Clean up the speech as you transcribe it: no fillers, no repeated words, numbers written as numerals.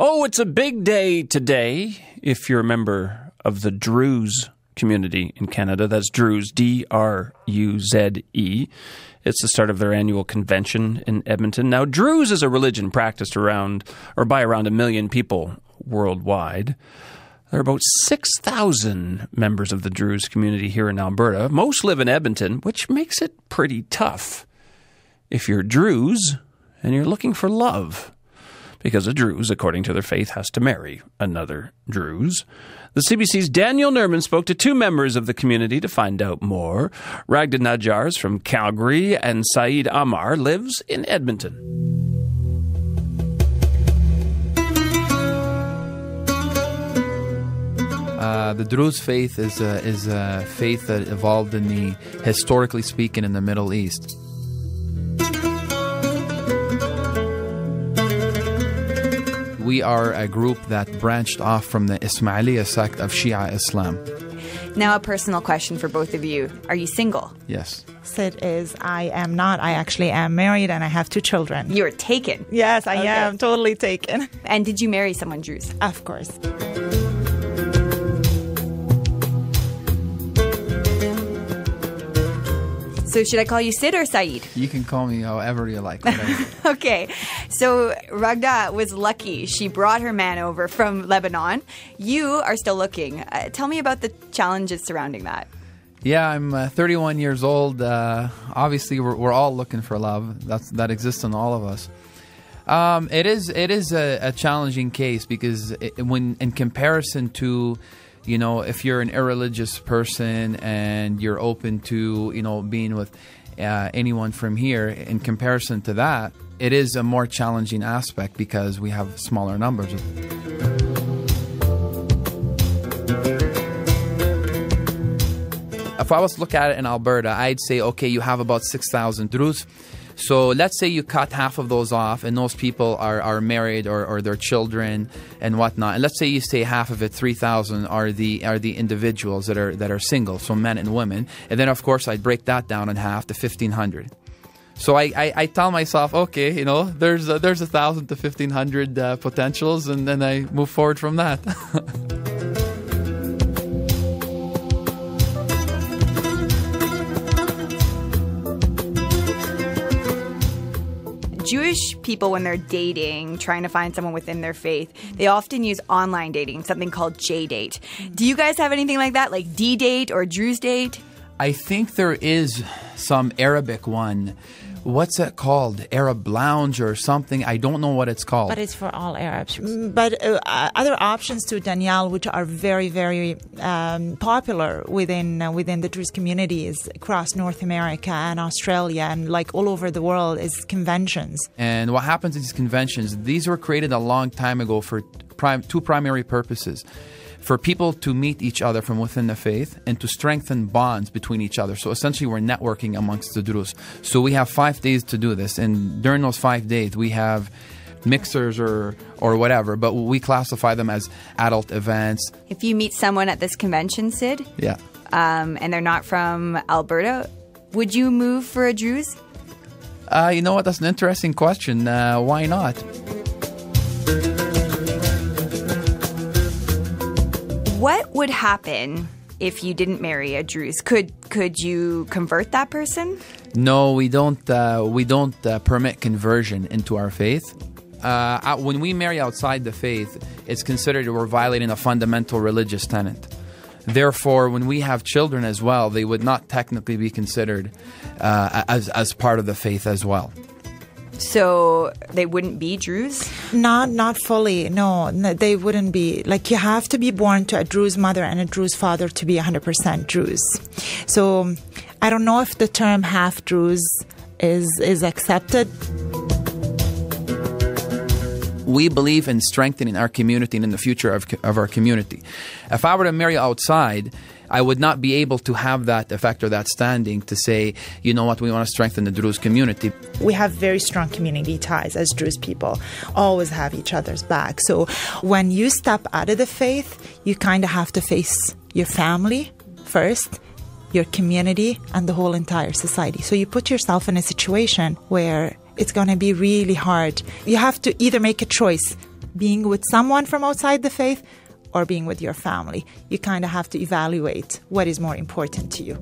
Oh, it's a big day today if you're a member of the Druze community in Canada. That's Druze, D-R-U-Z-E. It's the start of their annual convention in Edmonton. Now, Druze is a religion practiced around or by around 1 million people worldwide. There are about 6,000 members of the Druze community here in Alberta. Most live in Edmonton, which makes it pretty tough if you're Druze and you're looking for love, because a Druze, according to their faith, has to marry another Druze. The CBC's Danielle Nerman spoke to 2 members of the community to find out more. Raghda is from Calgary, and Ammar lives in Edmonton. The Druze faith is a faith that evolved historically speaking, in the Middle East. We are a group that branched off from the Ismailiyya sect of Shia Islam. Now, a personal question for both of you. Are you single? Yes. Sid is, I am not. I actually am married and I have 2 children. You're taken? Yes, I am. Totally taken. And did you marry someone Druze? Of course. So should I call you Sid or Saeed? You can call me however you like. Okay. So Raghda was lucky. She brought her man over from Lebanon. You are still looking. Tell me about the challenges surrounding that. Yeah, I'm 31 years old. Obviously, we're all looking for love. That exists in all of us. It is a challenging case because when in comparison to, you know, if you're an irreligious person and you're open to, you know, being with anyone from here, in comparison to that, it is a more challenging aspect because we have smaller numbers. If I was to look at it in Alberta, I'd say, okay, you have about 6,000 Druze. So let's say you cut half of those off, and those people are married or their children and whatnot. And let's say you say half of it, 3,000 are the individuals that are single, so men and women. And then of course I'd break that down in half to 1,500. So I tell myself, okay, you know, there's 1,000 to 1,500 potentials, and then I move forward from that. Jewish people, when they're dating, trying to find someone within their faith, they often use online dating, something called J-Date. Do you guys have anything like that, like D-Date or Druze Date? I think there is some Arabic one. What's it called? Arab Lounge or something? I don't know what it's called. But it's for all Arabs. But other options to Danielle, which are very, very popular within the Druze communities across North America and Australia and like all over the world, is conventions. And what happens in these conventions, these were created a long time ago for 2 primary purposes. For people to meet each other from within the faith and to strengthen bonds between each other. So essentially we're networking amongst the Druze. So we have 5 days to do this, and during those 5 days we have mixers or whatever, but we classify them as adult events. If you meet someone at this convention, Sid, yeah, and they're not from Alberta, would you move for a Druze? You know what, that's an interesting question. Why not? What would happen if you didn't marry a Druze? Could you convert that person? No, we don't permit conversion into our faith. When we marry outside the faith, it's considered we're violating a fundamental religious tenet. Therefore, when we have children as well, they would not technically be considered as part of the faith as well. So they wouldn't be Druze? Not fully, no, they wouldn't be. Like, you have to be born to a Druze mother and a Druze father to be 100% Druze. So I don't know if the term half Druze is accepted. We believe in strengthening our community and in the future of our community. If I were to marry outside, I would not be able to have that effect or that standing to say, you know what, we want to strengthen the Druze community. We have very strong community ties as Druze people, always have each other's back. So when you step out of the faith, you kind of have to face your family first, your community, and the whole entire society. So you put yourself in a situation where it's going to be really hard. You have to either make a choice being with someone from outside the faith or being with your family. You kind of have to evaluate what is more important to you.